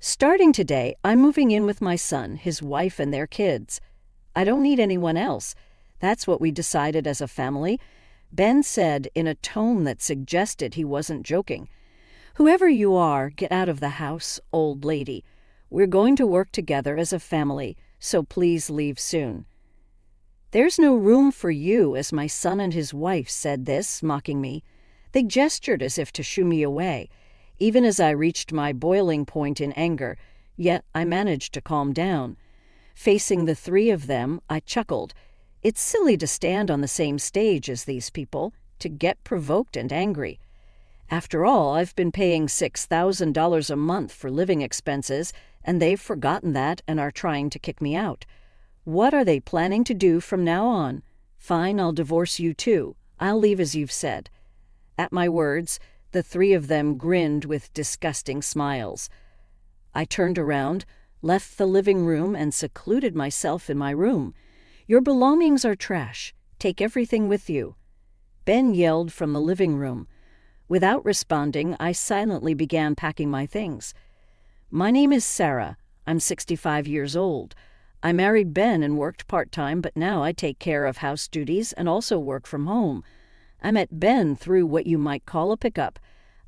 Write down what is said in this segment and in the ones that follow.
Starting today, I'm moving in with my son, his wife, and their kids. I don't need anyone else. That's what we decided as a family," Ben said in a tone that suggested he wasn't joking. "Whoever you are, get out of the house, old lady. We're going to work together as a family, so please leave soon." "There's no room for you," as my son and his wife said this, mocking me. They gestured as if to shoo me away, even as I reached my boiling point in anger, yet I managed to calm down. Facing the three of them, I chuckled. It's silly to stand on the same stage as these people, to get provoked and angry. After all, I've been paying $6,000 a month for living expenses, and they've forgotten that and are trying to kick me out. What are they planning to do from now on? Fine, I'll divorce you too. I'll leave as you've said. At my words, the three of them grinned with disgusting smiles. I turned around, left the living room, and secluded myself in my room. "Your belongings are trash. Take everything with you," Ben yelled from the living room. Without responding, I silently began packing my things. "My name is Sarah. I'm 65 years old. I married Ben and worked part-time, but now I take care of house duties and also work from home. I met Ben through what you might call a pickup.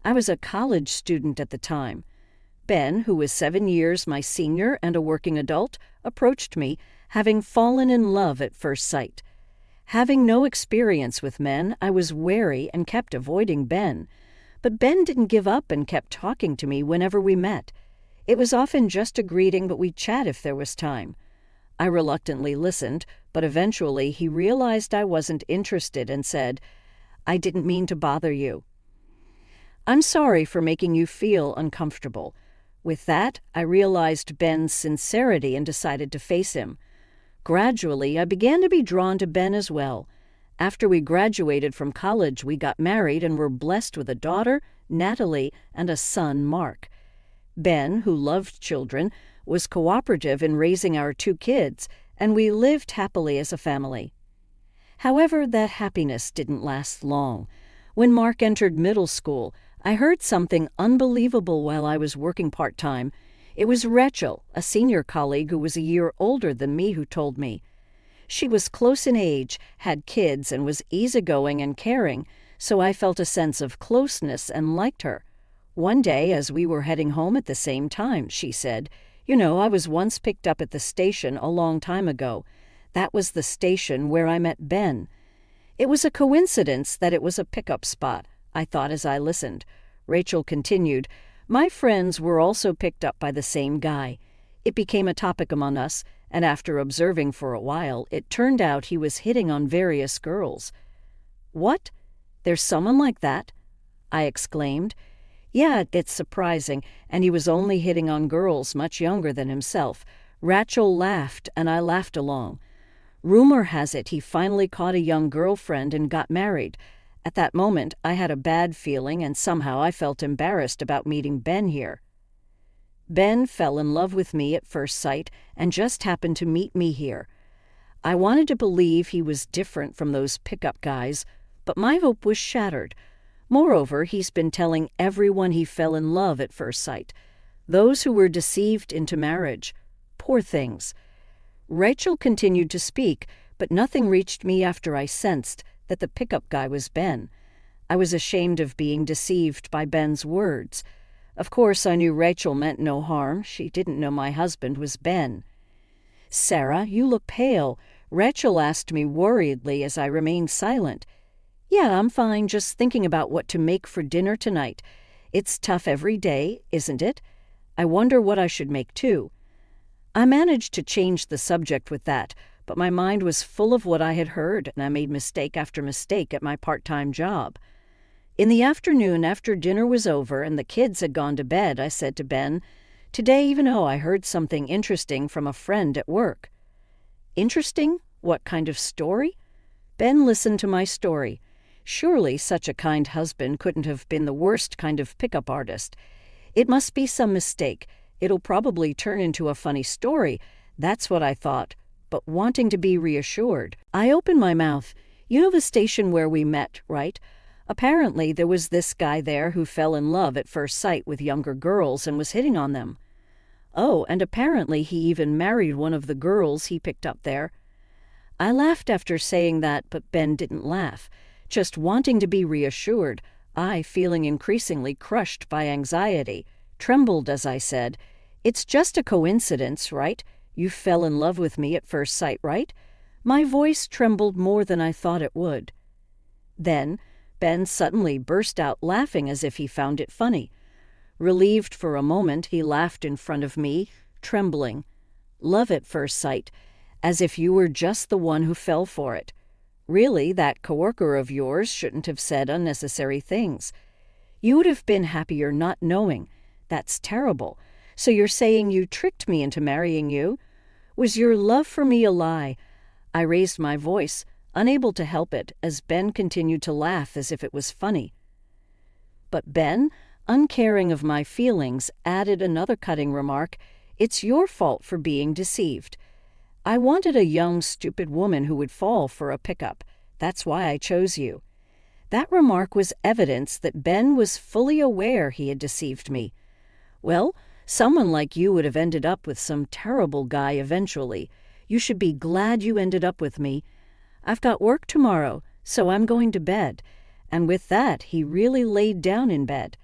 I was a college student at the time. Ben, who was 7 years my senior and a working adult, approached me, having fallen in love at first sight. Having no experience with men, I was wary and kept avoiding Ben. But Ben didn't give up and kept talking to me whenever we met. It was often just a greeting, but we'd chat if there was time. I reluctantly listened, but eventually he realized I wasn't interested and said, "I didn't mean to bother you. I'm sorry for making you feel uncomfortable." With that, I realized Ben's sincerity and decided to face him. Gradually, I began to be drawn to Ben as well. After we graduated from college, we got married and were blessed with a daughter, Natalie, and a son, Mark. Ben, who loved children, was cooperative in raising our 2 kids, and we lived happily as a family. However, that happiness didn't last long. When Mark entered middle school, I heard something unbelievable while I was working part-time. It was Rachel, a senior colleague who was a year older than me, who told me. She was close in age, had kids, and was easygoing and caring, so I felt a sense of closeness and liked her. One day, as we were heading home at the same time, she said, "You know, I was once picked up at the station a long time ago. That was the station where I met Ben." It was a coincidence that it was a pickup spot, I thought as I listened. Rachel continued, "My friends were also picked up by the same guy. It became a topic among us, and after observing for a while, it turned out he was hitting on various girls." "What? There's someone like that?" I exclaimed. "Yeah, it's surprising, and he was only hitting on girls much younger than himself." Rachel laughed, and I laughed along. "Rumor has it he finally caught a young girlfriend and got married. At that moment, I had a bad feeling, and somehow I felt embarrassed about meeting Ben here. Ben fell in love with me at first sight and just happened to meet me here. I wanted to believe he was different from those pickup guys, but my hope was shattered. Moreover, he's been telling everyone he fell in love at first sight. Those who were deceived into marriage. Poor things." Rachel continued to speak, but nothing reached me after I sensed that the pickup guy was Ben. I was ashamed of being deceived by Ben's words. Of course, I knew Rachel meant no harm. She didn't know my husband was Ben. "Sarah, you look pale," Rachel asked me worriedly as I remained silent. "Yeah, I'm fine, just thinking about what to make for dinner tonight. It's tough every day, isn't it? I wonder what I should make too." I managed to change the subject with that, but my mind was full of what I had heard, and I made mistake after mistake at my part-time job. In the afternoon, after dinner was over and the kids had gone to bed, I said to Ben, "Today, even though I heard something interesting from a friend at work." "Interesting? What kind of story?" Ben listened to my story. Surely such a kind husband couldn't have been the worst kind of pickup artist. It must be some mistake. It'll probably turn into a funny story. That's what I thought, but wanting to be reassured, I opened my mouth. "You know the station where we met, right? Apparently there was this guy there who fell in love at first sight with younger girls and was hitting on them." Oh, and apparently he even married one of the girls he picked up there. I laughed after saying that, but Ben didn't laugh, just wanting to be reassured. I, feeling increasingly crushed by anxiety, trembled as I said, "It's just a coincidence, right? You fell in love with me at first sight, right?" My voice trembled more than I thought it would. Then Ben suddenly burst out laughing as if he found it funny. Relieved for a moment, he laughed in front of me, trembling. "Love at first sight, as if you were just the one who fell for it. Really, that coworker of yours shouldn't have said unnecessary things. You would have been happier not knowing. That's terrible. So you're saying you tricked me into marrying you? Was your love for me a lie?" I raised my voice, unable to help it, as Ben continued to laugh as if it was funny. But Ben, uncaring of my feelings, added another cutting remark. "It's your fault for being deceived. I wanted a young, stupid woman who would fall for a pickup. That's why I chose you." That remark was evidence that Ben was fully aware he had deceived me. "Well, someone like you would have ended up with some terrible guy eventually. You should be glad you ended up with me. I've got work tomorrow, so I'm going to bed." And with that, he really laid down in bed.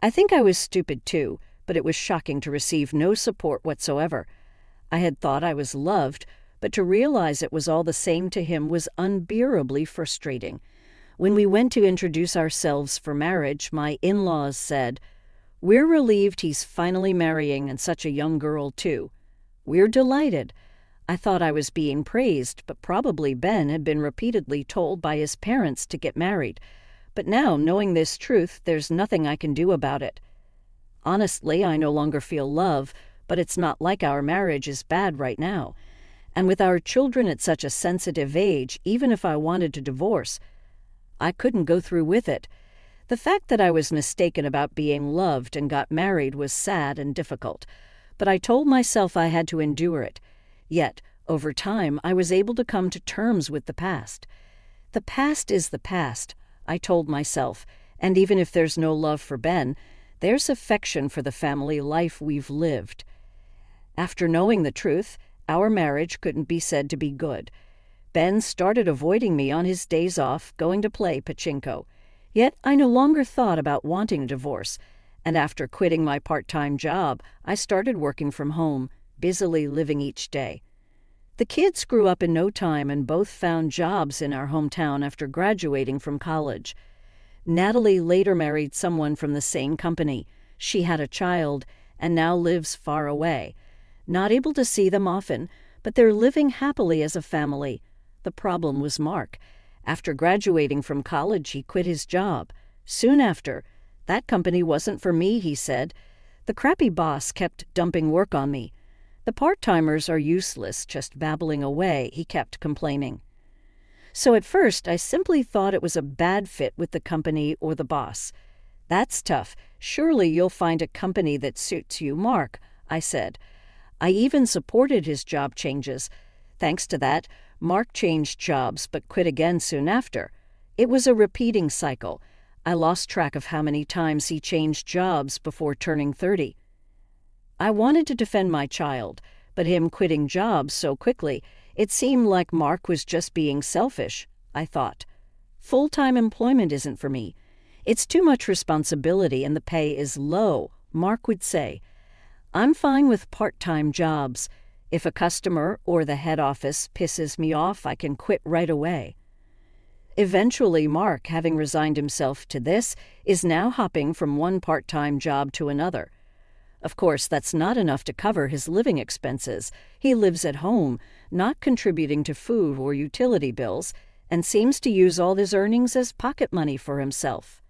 I think I was stupid too, but it was shocking to receive no support whatsoever. I had thought I was loved, but to realize it was all the same to him was unbearably frustrating. When we went to introduce ourselves for marriage, my in-laws said, "We're relieved he's finally marrying, and such a young girl too. We're delighted." I thought I was being praised, but probably Ben had been repeatedly told by his parents to get married. But now, knowing this truth, there's nothing I can do about it. Honestly, I no longer feel love, but it's not like our marriage is bad right now. And with our children at such a sensitive age, even if I wanted to divorce, I couldn't go through with it. The fact that I was mistaken about being loved and got married was sad and difficult, but I told myself I had to endure it. Yet, over time, I was able to come to terms with the past. The past is the past, I told myself, and even if there's no love for Ben, there's affection for the family life we've lived. After knowing the truth, our marriage couldn't be said to be good. Ben started avoiding me on his days off, going to play pachinko. Yet I no longer thought about wanting a divorce, and after quitting my part-time job, I started working from home, busily living each day. The kids grew up in no time and both found jobs in our hometown after graduating from college. Natalie later married someone from the same company. She had a child and now lives far away. Not able to see them often, but they're living happily as a family. The problem was Mark. After graduating from college, he quit his job. Soon after, "That company wasn't for me," he said. "The crappy boss kept dumping work on me. The part-timers are useless, just babbling away," he kept complaining. So at first, I simply thought it was a bad fit with the company or the boss. "That's tough. Surely you'll find a company that suits you, Mark," I said. I even supported his job changes. Thanks to that, Mark changed jobs but quit again soon after. It was a repeating cycle. I lost track of how many times he changed jobs before turning 30. I wanted to defend my child, but him quitting jobs so quickly, it seemed like Mark was just being selfish, I thought. Full-time employment isn't for me. It's too much responsibility and the pay is low, Mark would say. I'm fine with part-time jobs. If a customer or the head office pisses me off, I can quit right away. Eventually, Mark, having resigned himself to this, is now hopping from one part-time job to another. Of course, that's not enough to cover his living expenses. He lives at home, not contributing to food or utility bills, and seems to use all his earnings as pocket money for himself.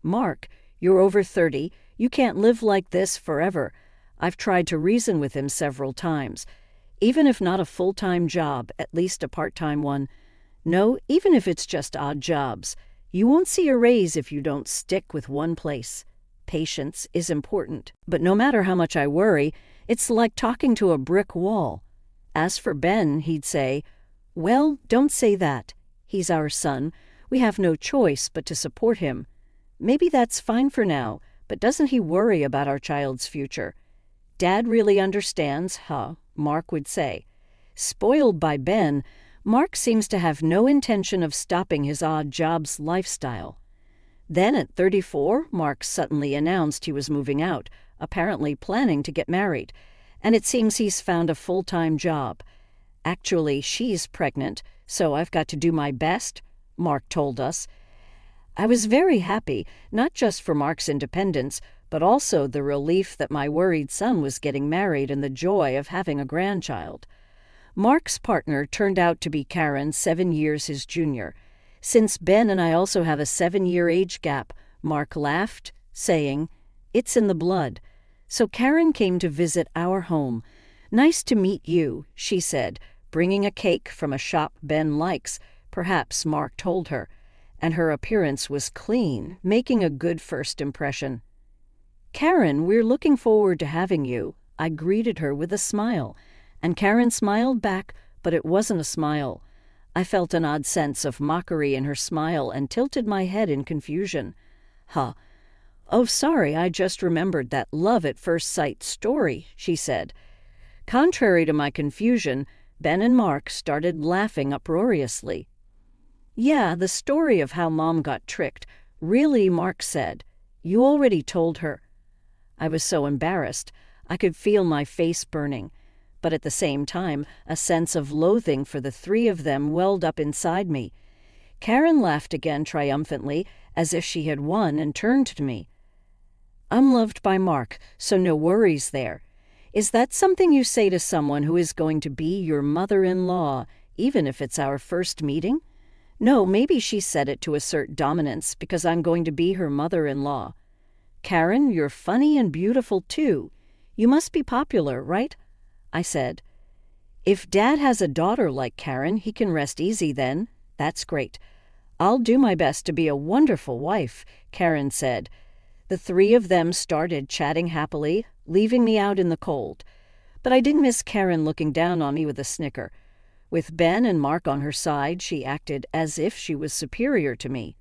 "Mark, you're over 30. You can't live like this forever." I've tried to reason with him several times. Even if not a full-time job, at least a part-time one. No, even if it's just odd jobs. You won't see a raise if you don't stick with one place. Patience is important. But no matter how much I worry, it's like talking to a brick wall. As for Ben, he'd say, "Well, don't say that. He's our son. We have no choice but to support him. Maybe that's fine for now, but doesn't he worry about our child's future? Dad really understands, huh? Mark would say. Spoiled by Ben, Mark seems to have no intention of stopping his odd jobs lifestyle. Then at 34, Mark suddenly announced he was moving out, apparently planning to get married, and it seems he's found a full-time job. Actually, she's pregnant, so I've got to do my best, Mark told us. I was very happy, not just for Mark's independence, but also the relief that my worried son was getting married and the joy of having a grandchild. Mark's partner turned out to be Karen, 7 years his junior. Since Ben and I also have a 7-year age gap, Mark laughed, saying, "It's in the blood." So Karen came to visit our home. "Nice to meet you," she said, bringing a cake from a shop Ben likes, perhaps Mark told her, and her appearance was clean, making a good first impression. "Karen, we're looking forward to having you," I greeted her with a smile, and Karen smiled back, but it wasn't a smile. I felt an odd sense of mockery in her smile and tilted my head in confusion. "Huh. Oh, sorry, I just remembered that love at first sight story," she said. Contrary to my confusion, Ben and Mark started laughing uproariously. "Yeah, the story of how Mom got tricked. Really," Mark said. "You already told her." I was so embarrassed. I could feel my face burning. But at the same time, a sense of loathing for the three of them welled up inside me. Karen laughed again triumphantly, as if she had won, and turned to me. "I'm loved by Mark, so no worries there. Is that something you say to someone who is going to be your mother-in-law, even if it's our first meeting?" "No, maybe she said it to assert dominance because I'm going to be her mother-in-law." "Karen, you're funny and beautiful too. You must be popular, right?" I said. "If Dad has a daughter like Karen, he can rest easy then. That's great. I'll do my best to be a wonderful wife," Karen said. The three of them started chatting happily, leaving me out in the cold. But I didn't miss Karen looking down on me with a snicker. With Ben and Mark on her side, she acted as if she was superior to me.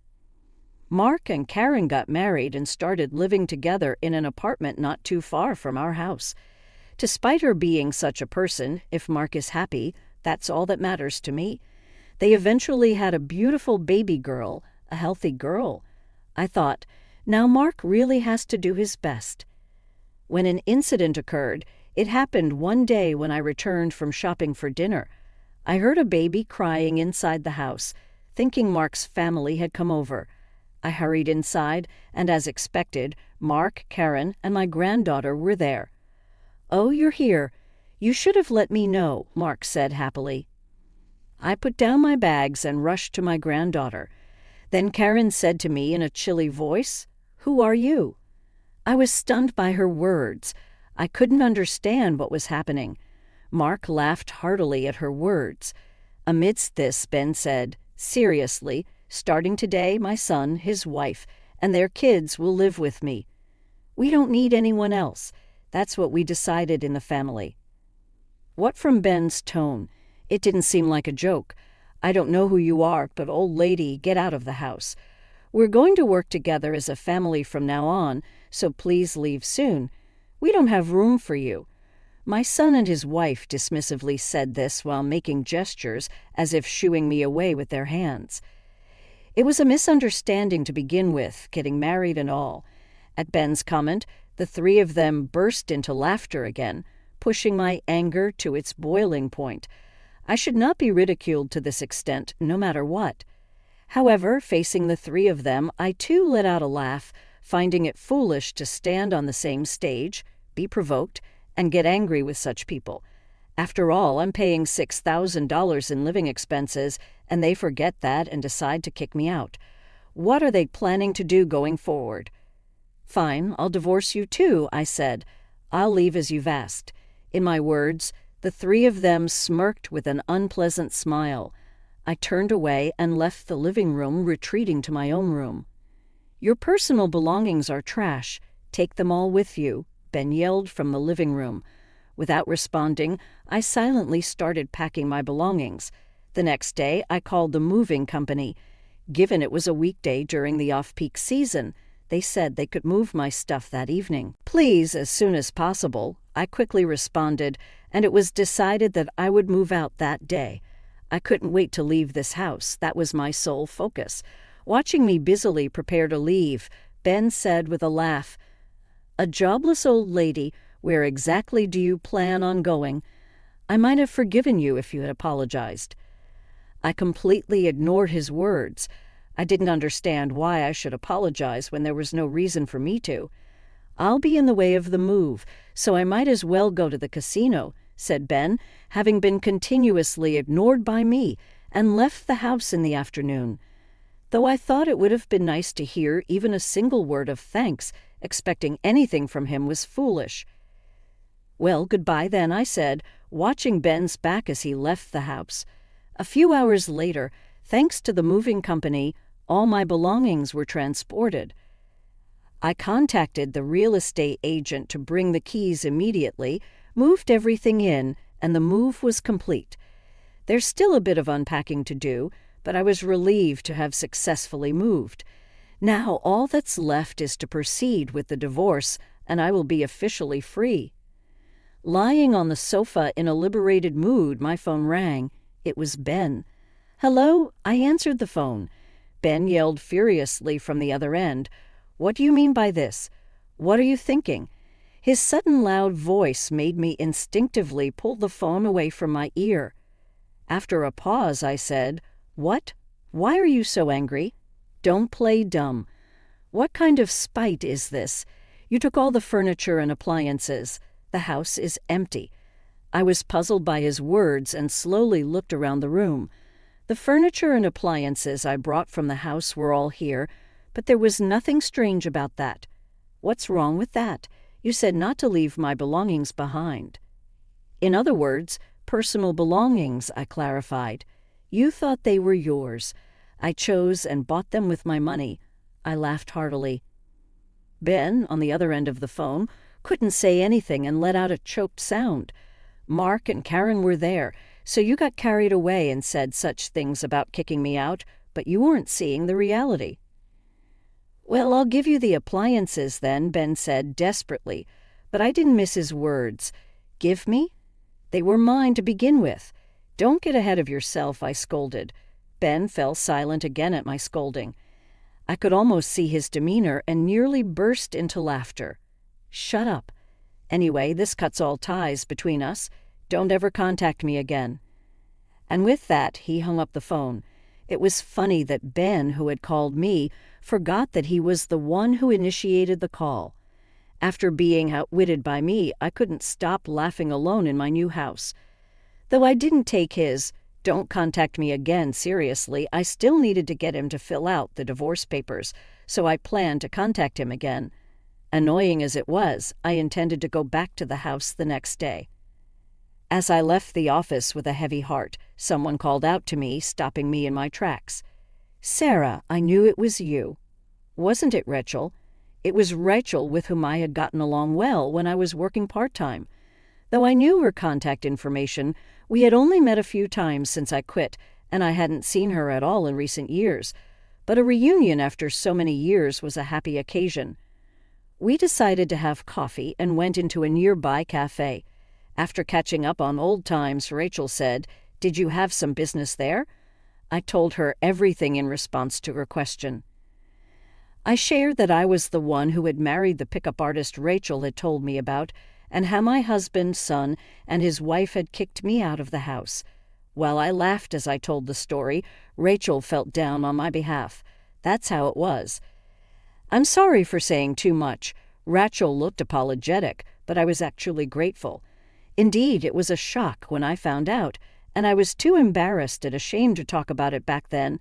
Mark and Karen got married and started living together in an apartment not too far from our house. Despite her being such a person, if Mark is happy, that's all that matters to me. They eventually had a beautiful baby girl, a healthy girl. I thought, now Mark really has to do his best. When an incident occurred, it happened one day when I returned from shopping for dinner. I heard a baby crying inside the house, thinking Mark's family had come over. I hurried inside, and as expected, Mark, Karen, and my granddaughter were there. "Oh, you're here. You should have let me know," Mark said happily. I put down my bags and rushed to my granddaughter. Then Karen said to me in a chilly voice, "Who are you?" I was stunned by her words. I couldn't understand what was happening. Mark laughed heartily at her words. Amidst this, Ben said, "Seriously, starting today, my son, his wife, and their kids will live with me. We don't need anyone else. That's what we decided in the family." What from Ben's tone? It didn't seem like a joke. "I don't know who you are, but old lady, get out of the house. We're going to work together as a family from now on, so please leave soon. We don't have room for you." My son and his wife dismissively said this while making gestures as if shooing me away with their hands. It was a misunderstanding to begin with, getting married and all. At Ben's comment, the three of them burst into laughter again, pushing my anger to its boiling point. I should not be ridiculed to this extent, no matter what. However, facing the three of them, I too let out a laugh, finding it foolish to stand on the same stage, be provoked, and get angry with such people. After all, I'm paying $6,000 in living expenses, and they forget that and decide to kick me out. What are they planning to do going forward? "Fine, I'll divorce you too," I said. "I'll leave as you've asked." In my words, the three of them smirked with an unpleasant smile. I turned away and left the living room, retreating to my own room. "Your personal belongings are trash. Take them all with you," Ben yelled from the living room. Without responding, I silently started packing my belongings. The next day, I called the moving company. Given it was a weekday during the off-peak season, They said they could move my stuff that evening. Please, as soon as possible, I quickly responded, and it was decided that I would move out that day. I couldn't wait to leave this house. That was my sole focus. Watching me busily prepare to leave, Ben said with a laugh, "A jobless old lady, where exactly do you plan on going? I might have forgiven you if you had apologized." I completely ignored his words. I didn't understand why I should apologize when there was no reason for me to. "I'll be in the way of the move, so I might as well go to the casino," said Ben, having been continuously ignored by me, and left the house in the afternoon. Though I thought it would have been nice to hear even a single word of thanks, expecting anything from him was foolish. "Well, goodbye then," I said, watching Ben's back as he left the house. A few hours later, thanks to the moving company, all my belongings were transported. I contacted the real estate agent to bring the keys immediately, moved everything in, and the move was complete. There's still a bit of unpacking to do, but I was relieved to have successfully moved. Now all that's left is to proceed with the divorce, and I will be officially free. Lying on the sofa in a liberated mood, my phone rang. It was Ben. "Hello?" I answered the phone. Ben yelled furiously from the other end. "What do you mean by this? What are you thinking?" His sudden loud voice made me instinctively pull the phone away from my ear. After a pause, I said, "What? Why are you so angry?" "Don't play dumb. What kind of spite is this? You took all the furniture and appliances. The house is empty." I was puzzled by his words and slowly looked around the room. The furniture and appliances I brought from the house were all here, but there was nothing strange about that. "What's wrong with that? You said not to leave my belongings behind." "In other words, personal belongings," I clarified. "You thought they were yours. I chose and bought them with my money." I laughed heartily. Ben, on the other end of the phone, couldn't say anything and let out a choked sound. "Mark and Karen were there, so you got carried away and said such things about kicking me out, but you weren't seeing the reality." "Well, I'll give you the appliances then," Ben said desperately, but I didn't miss his words. "Give me? They were mine to begin with." "Don't get ahead of yourself," I scolded. Ben fell silent again at my scolding. I could almost see his demeanor and nearly burst into laughter. "Shut up. Anyway, this cuts all ties between us. Don't ever contact me again." And with that, he hung up the phone. It was funny that Ben, who had called me, forgot that he was the one who initiated the call. After being outwitted by me, I couldn't stop laughing alone in my new house. Though I didn't take his "don't contact me again" seriously, I still needed to get him to fill out the divorce papers, so I planned to contact him again. Annoying as it was, I intended to go back to the house the next day. As I left the office with a heavy heart, someone called out to me, stopping me in my tracks. "Sarah, I knew it was you." "Wasn't it Rachel?" It was Rachel, with whom I had gotten along well when I was working part-time. Though I knew her contact information, we had only met a few times since I quit, and I hadn't seen her at all in recent years. But a reunion after so many years was a happy occasion. We decided to have coffee and went into a nearby cafe. After catching up on old times, Rachel said, "Did you have some business there?" I told her everything in response to her question. I shared that I was the one who had married the pickup artist Rachel had told me about, and how my husband, son, and his wife had kicked me out of the house. While I laughed as I told the story, Rachel felt down on my behalf. That's how it was. I'm sorry for saying too much. Rachel looked apologetic, but I was actually grateful. Indeed, it was a shock when I found out, and I was too embarrassed and ashamed to talk about it back then.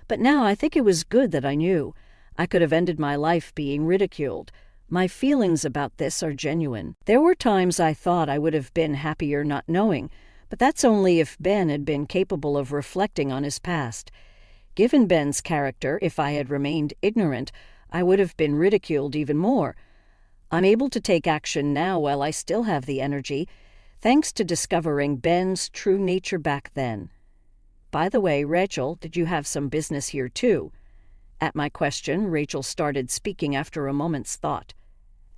But now I think it was good that I knew. I could have ended my life being ridiculed. My feelings about this are genuine. There were times I thought I would have been happier not knowing, but that's only if Ben had been capable of reflecting on his past. Given Ben's character, if I had remained ignorant, I would have been ridiculed even more. I'm able to take action now while I still have the energy, thanks to discovering Ben's true nature back then. By the way, Rachel, did you have some business here too? At my question, Rachel started speaking after a moment's thought.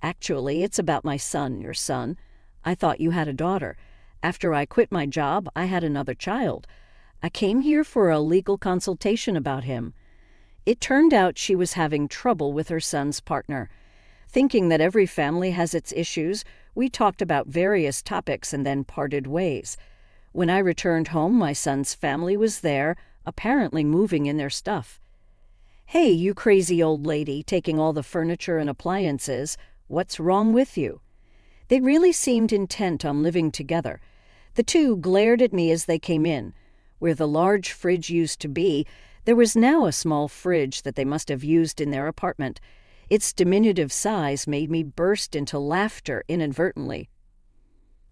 Actually, it's about my son, your son. I thought you had a daughter. After I quit my job, I had another child. I came here for a legal consultation about him. It turned out she was having trouble with her son's partner. Thinking that every family has its issues, we talked about various topics and then parted ways. When I returned home, my son's family was there, apparently moving in their stuff. "Hey, you crazy old lady, taking all the furniture and appliances. What's wrong with you?" They really seemed intent on living together. The two glared at me as they came in. Where the large fridge used to be, there was now a small fridge that they must have used in their apartment. Its diminutive size made me burst into laughter inadvertently.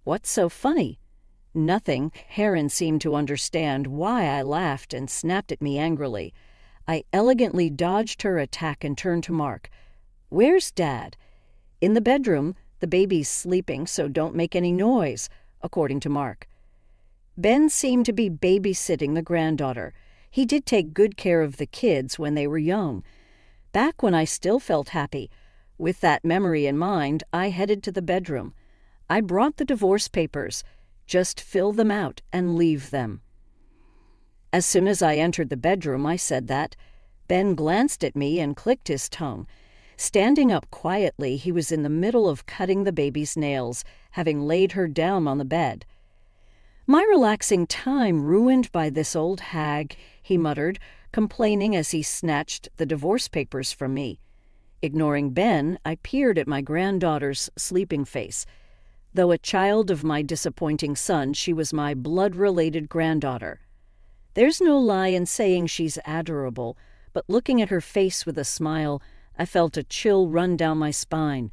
"What's so funny?" Nothing. Heron seemed to understand why I laughed and snapped at me angrily. I elegantly dodged her attack and turned to Mark. "Where's Dad?" "In the bedroom. The baby's sleeping, so don't make any noise," according to Mark. Ben seemed to be babysitting the granddaughter. He did take good care of the kids when they were young. Back when I still felt happy. With that memory in mind, I headed to the bedroom. I brought the divorce papers. Just fill them out and leave them. As soon as I entered the bedroom, I said that. Ben glanced at me and clicked his tongue. Standing up quietly, he was in the middle of cutting the baby's nails, having laid her down on the bed. "My relaxing time ruined by this old hag," he muttered, complaining as he snatched the divorce papers from me. Ignoring Ben, I peered at my granddaughter's sleeping face. Though a child of my disappointing son, she was my blood-related granddaughter. There's no lie in saying she's adorable, but looking at her face with a smile, I felt a chill run down my spine.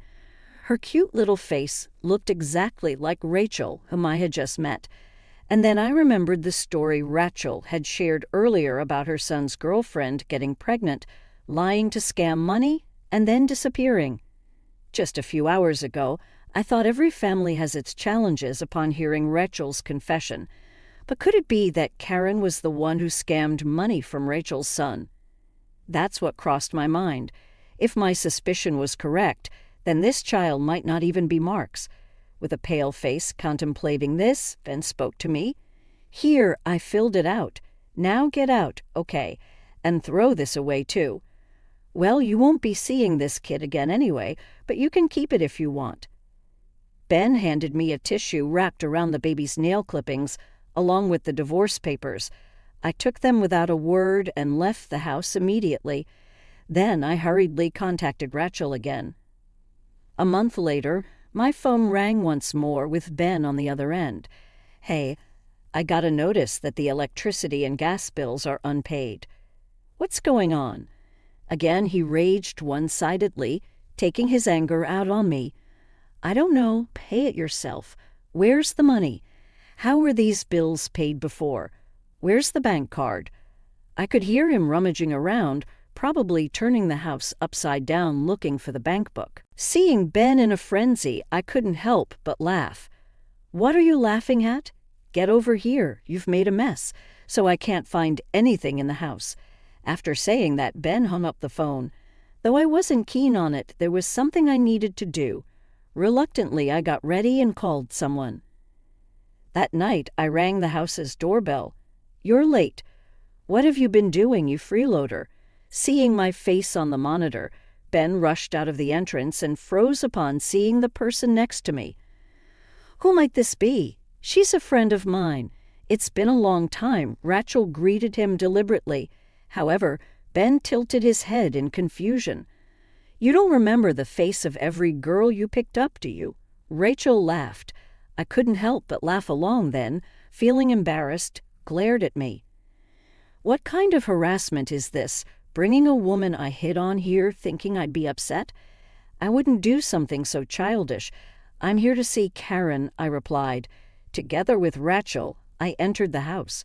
Her cute little face looked exactly like Rachel, whom I had just met. And then I remembered the story Rachel had shared earlier about her son's girlfriend getting pregnant, lying to scam money, and then disappearing. Just a few hours ago, I thought every family has its challenges upon hearing Rachel's confession. But could it be that Karen was the one who scammed money from Rachel's son? That's what crossed my mind. If my suspicion was correct, then this child might not even be Mark's. With a pale face contemplating this, Ben spoke to me. "Here, I filled it out. Now get out, okay, and throw this away too. Well, you won't be seeing this kid again anyway, but you can keep it if you want." Ben handed me a tissue wrapped around the baby's nail clippings, along with the divorce papers. I took them without a word and left the house immediately. Then I hurriedly contacted Rachel again. A month later, my phone rang once more with Ben on the other end. "Hey, I got a notice that the electricity and gas bills are unpaid." "What's going on?" Again he raged one-sidedly, taking his anger out on me. "I don't know. Pay it yourself. Where's the money? How were these bills paid before? Where's the bank card?" I could hear him rummaging around, probably turning the house upside down looking for the bank book. Seeing Ben in a frenzy, I couldn't help but laugh. "What are you laughing at? Get over here. You've made a mess, so I can't find anything in the house." After saying that, Ben hung up the phone. Though I wasn't keen on it, there was something I needed to do. Reluctantly, I got ready and called someone. That night, I rang the house's doorbell. "You're late. What have you been doing, you freeloader?" Seeing my face on the monitor, Ben rushed out of the entrance and froze upon seeing the person next to me. "Who might this be?" "She's a friend of mine." "It's been a long time," Rachel greeted him deliberately. However, Ben tilted his head in confusion. "You don't remember the face of every girl you picked up, do you?" Rachel laughed. I couldn't help but laugh along then, feeling embarrassed, glared at me. "What kind of harassment is this? Bringing a woman I hit on here thinking I'd be upset? I wouldn't do something so childish. I'm here to see Karen," I replied. Together with Rachel, I entered the house.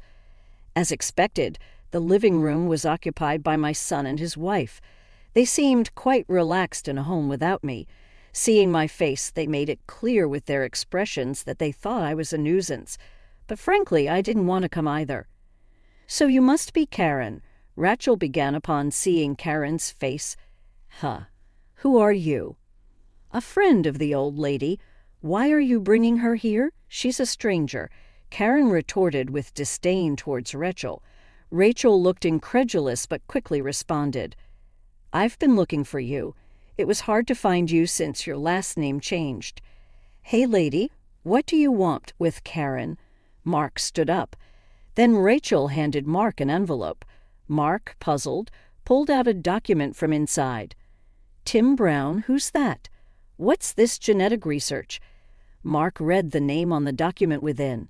As expected, the living room was occupied by my son and his wife. They seemed quite relaxed in a home without me. Seeing my face, they made it clear with their expressions that they thought I was a nuisance. But frankly, I didn't want to come either. "So you must be Karen." Rachel began upon seeing Karen's face. Huh. Who are you? A friend of the old lady. Why are you bringing her here? She's a stranger. Karen retorted with disdain towards Rachel. Rachel looked incredulous but quickly responded. I've been looking for you. It was hard to find you since your last name changed. Hey, lady, what do you want with Karen? Mark stood up. Then Rachel handed Mark an envelope. Mark, puzzled, pulled out a document from inside. Tim Brown, who's that? What's this genetic research? Mark read the name on the document within.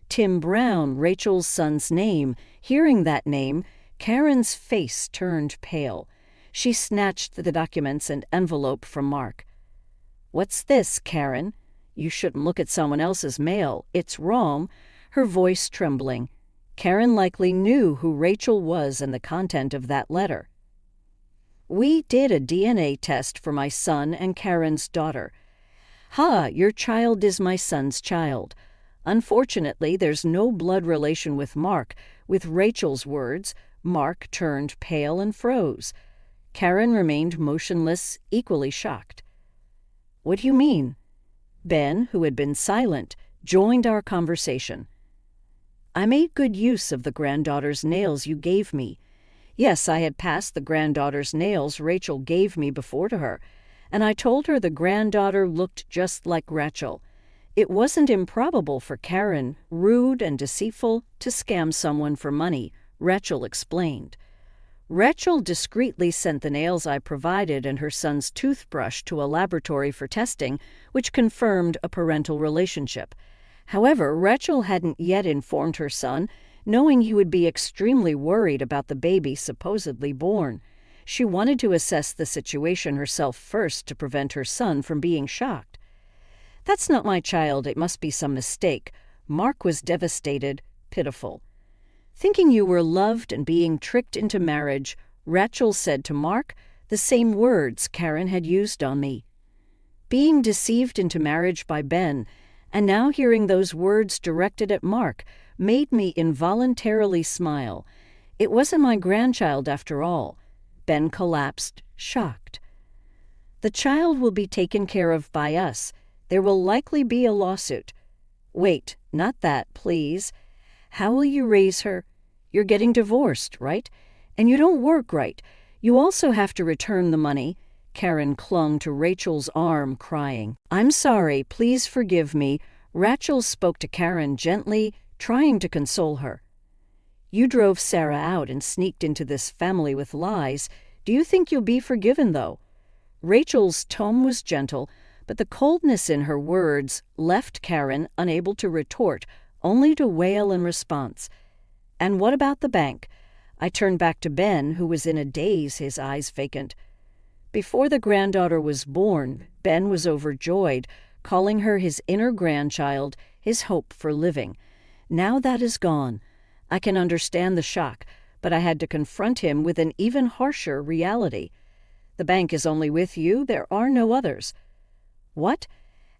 Tim Brown, Rachel's son's name. Hearing that name, Karen's face turned pale. She snatched the documents and envelope from Mark. What's this, Karen? You shouldn't look at someone else's mail. It's wrong. Her voice trembling. Karen likely knew who Rachel was and the content of that letter. We did a DNA test for my son and Karen's daughter. Your child is my son's child. Unfortunately, there's no blood relation with Mark. With Rachel's words, Mark turned pale and froze. Karen remained motionless, equally shocked. What do you mean? Ben, who had been silent, joined our conversation. I made good use of the granddaughter's nails you gave me. Yes, I had passed the granddaughter's nails Rachel gave me before to her, and I told her the granddaughter looked just like Rachel. It wasn't improbable for Karen, rude and deceitful, to scam someone for money, Rachel explained. Rachel discreetly sent the nails I provided and her son's toothbrush to a laboratory for testing, which confirmed a parental relationship. However, Rachel hadn't yet informed her son, knowing he would be extremely worried about the baby supposedly born. She wanted to assess the situation herself first to prevent her son from being shocked. That's not my child. It must be some mistake. Mark was devastated, pitiful. Thinking you were loved and being tricked into marriage, Rachel said to Mark the same words Karen had used on me. Being deceived into marriage by Ben, and now hearing those words directed at Mark, made me involuntarily smile. It wasn't my grandchild after all. Ben collapsed, shocked. The child will be taken care of by us. There will likely be a lawsuit. Wait, not that, please. How will you raise her? You're getting divorced, right? And you don't work right. You also have to return the money. Karen clung to Rachel's arm, crying. I'm sorry, please forgive me. Rachel spoke to Karen gently, trying to console her. You drove Sarah out and sneaked into this family with lies. Do you think you'll be forgiven, though? Rachel's tone was gentle, but the coldness in her words left Karen unable to retort, only to wail in response. And what about the bank? I turned back to Ben, who was in a daze, his eyes vacant. Before the granddaughter was born, Ben was overjoyed, calling her his inner grandchild, his hope for living. Now that is gone. I can understand the shock, but I had to confront him with an even harsher reality. The bank is only with you. There are no others. What?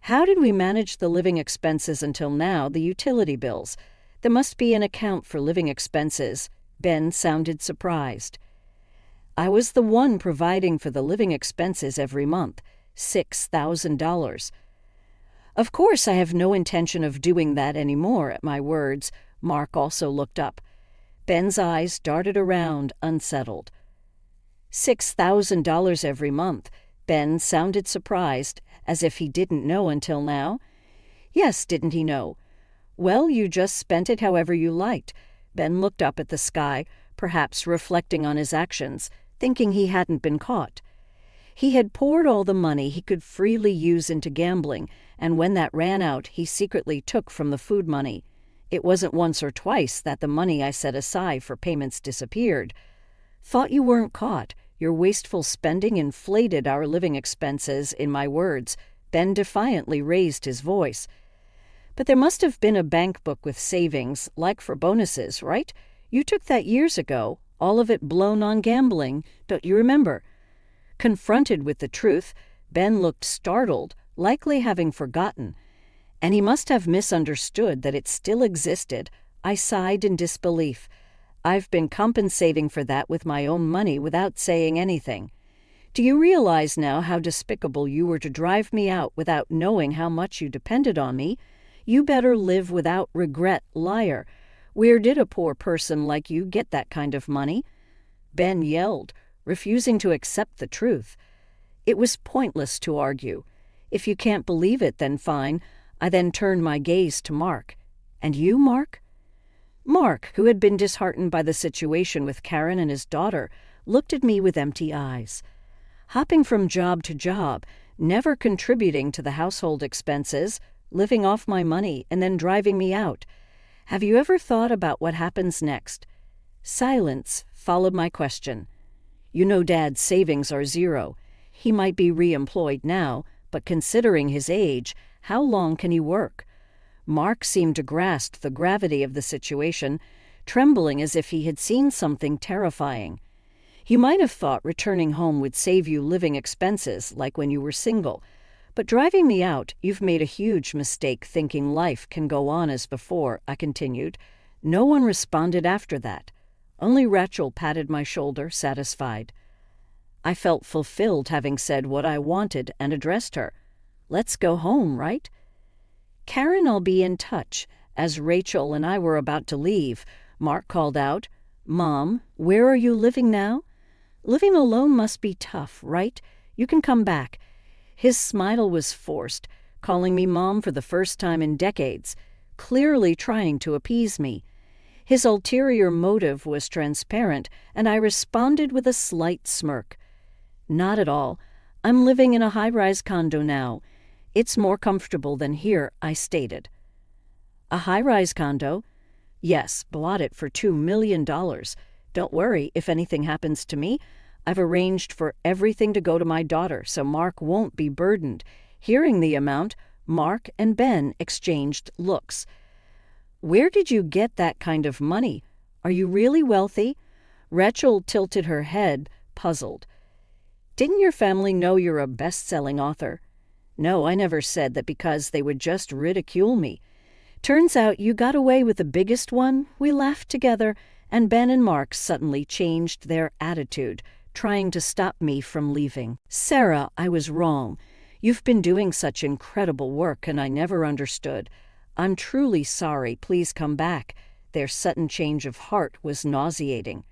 How did we manage the living expenses until now, the utility bills? There must be an account for living expenses. Ben sounded surprised. I was the one providing for the living expenses every month, $6,000. Of course, I have no intention of doing that anymore. At my words, Mark also looked up. Ben's eyes darted around, unsettled. $6,000 every month. Ben sounded surprised, as if he didn't know until now. Yes, didn't he know? Well, you just spent it however you liked. Ben looked up at the sky, perhaps reflecting on his actions, thinking he hadn't been caught. He had poured all the money he could freely use into gambling, and when that ran out, he secretly took from the food money. It wasn't once or twice that the money I set aside for payments disappeared. Thought you weren't caught. Your wasteful spending inflated our living expenses, in my words. Ben defiantly raised his voice. But there must have been a bank book with savings, like for bonuses, right? You took that years ago, all of it blown on gambling, don't you remember? Confronted with the truth, Ben looked startled, likely having forgotten. And he must have misunderstood that it still existed. I sighed in disbelief. I've been compensating for that with my own money without saying anything. Do you realize now how despicable you were to drive me out without knowing how much you depended on me? You better live without regret, liar. Where did a poor person like you get that kind of money?" Ben yelled, refusing to accept the truth. It was pointless to argue. If you can't believe it, then fine. I then turned my gaze to Mark. "And you, Mark?" Mark, who had been disheartened by the situation with Karen and his daughter, looked at me with empty eyes. Hopping from job to job, never contributing to the household expenses, living off my money, and then driving me out. Have you ever thought about what happens next? Silence followed my question. You know Dad's savings are zero. He might be re-employed now, but considering his age, how long can he work? Mark seemed to grasp the gravity of the situation, trembling as if he had seen something terrifying. You might have thought returning home would save you living expenses, like when you were single. But driving me out, you've made a huge mistake thinking life can go on as before, I continued. No one responded after that. Only Rachel patted my shoulder, satisfied. I felt fulfilled having said what I wanted and addressed her. Let's go home, right? Karen, I'll be in touch. As Rachel and I were about to leave, Mark called out, Mom, where are you living now? Living alone must be tough, right? You can come back. His smile was forced, calling me Mom for the first time in decades, clearly trying to appease me. His ulterior motive was transparent, and I responded with a slight smirk. Not at all. I'm living in a high-rise condo now. It's more comfortable than here, I stated. A high-rise condo? Yes, bought it for $2 million. Don't worry, if anything happens to me, I've arranged for everything to go to my daughter, so Mark won't be burdened. Hearing the amount, Mark and Ben exchanged looks. Where did you get that kind of money? Are you really wealthy? Rachel tilted her head, puzzled. Didn't your family know you're a best-selling author? No, I never said that because they would just ridicule me. Turns out you got away with the biggest one. We laughed together, and Ben and Mark suddenly changed their attitude, trying to stop me from leaving. Sarah, I was wrong. You've been doing such incredible work, and I never understood. I'm truly sorry. Please come back. Their sudden change of heart was nauseating.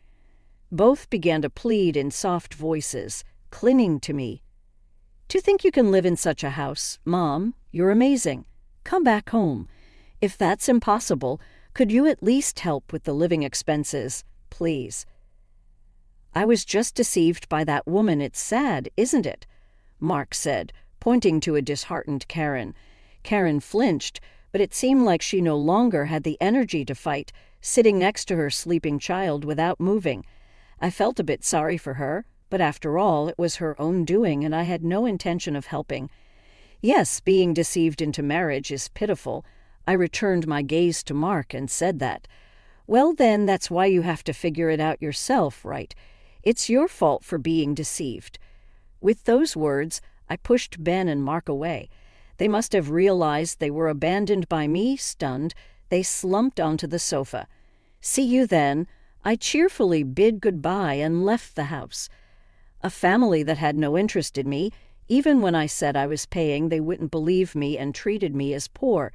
Both began to plead in soft voices, clinging to me. To think you can live in such a house, Mom, you're amazing. Come back home. If that's impossible, could you at least help with the living expenses, please? I was just deceived by that woman. It's sad, isn't it? Mark said, pointing to a disheartened Karen. Karen flinched, but it seemed like she no longer had the energy to fight, sitting next to her sleeping child without moving. I felt a bit sorry for her, but after all, it was her own doing, and I had no intention of helping. Yes, being deceived into marriage is pitiful. I returned my gaze to Mark and said that. Well, then, that's why you have to figure it out yourself, right? It's your fault for being deceived. With those words, I pushed Ben and Mark away. They must have realized they were abandoned by me. Stunned, they slumped onto the sofa. See you then. I cheerfully bid goodbye and left the house. A family that had no interest in me. Even when I said I was paying, they wouldn't believe me and treated me as poor.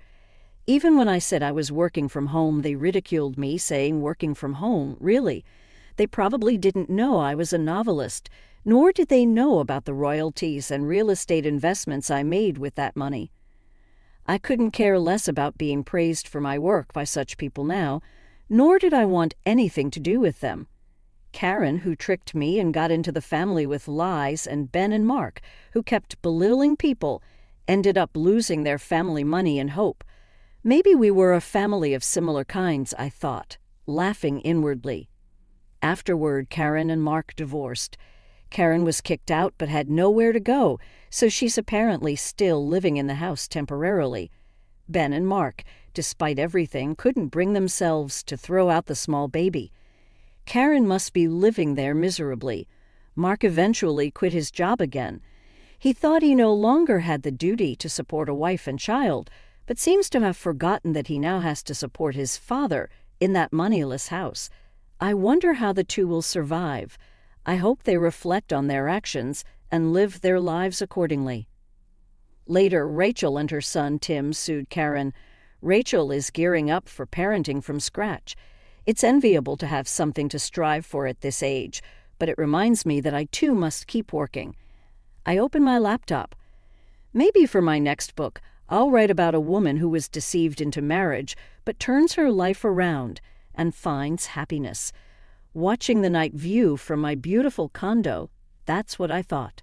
Even when I said I was working from home, they ridiculed me, saying working from home, really. They probably didn't know I was a novelist, nor did they know about the royalties and real estate investments I made with that money. I couldn't care less about being praised for my work by such people now, nor did I want anything to do with them. Karen, who tricked me and got into the family with lies, and Ben and Mark, who kept belittling people, ended up losing their family money and hope. Maybe we were a family of similar kinds, I thought, laughing inwardly. Afterward, Karen and Mark divorced. Karen was kicked out but had nowhere to go, so she's apparently still living in the house temporarily. Ben and Mark, despite everything, couldn't bring themselves to throw out the small baby. Karen must be living there miserably. Mark eventually quit his job again. He thought he no longer had the duty to support a wife and child, but seems to have forgotten that he now has to support his father in that moneyless house. I wonder how the two will survive. I hope they reflect on their actions and live their lives accordingly. Later, Rachel and her son Tim sued Karen. Rachel is gearing up for parenting from scratch. It's enviable to have something to strive for at this age, but it reminds me that I too must keep working. I open my laptop. Maybe for my next book, I'll write about a woman who was deceived into marriage, but turns her life around and finds happiness. Watching the night view from my beautiful condo, that's what I thought.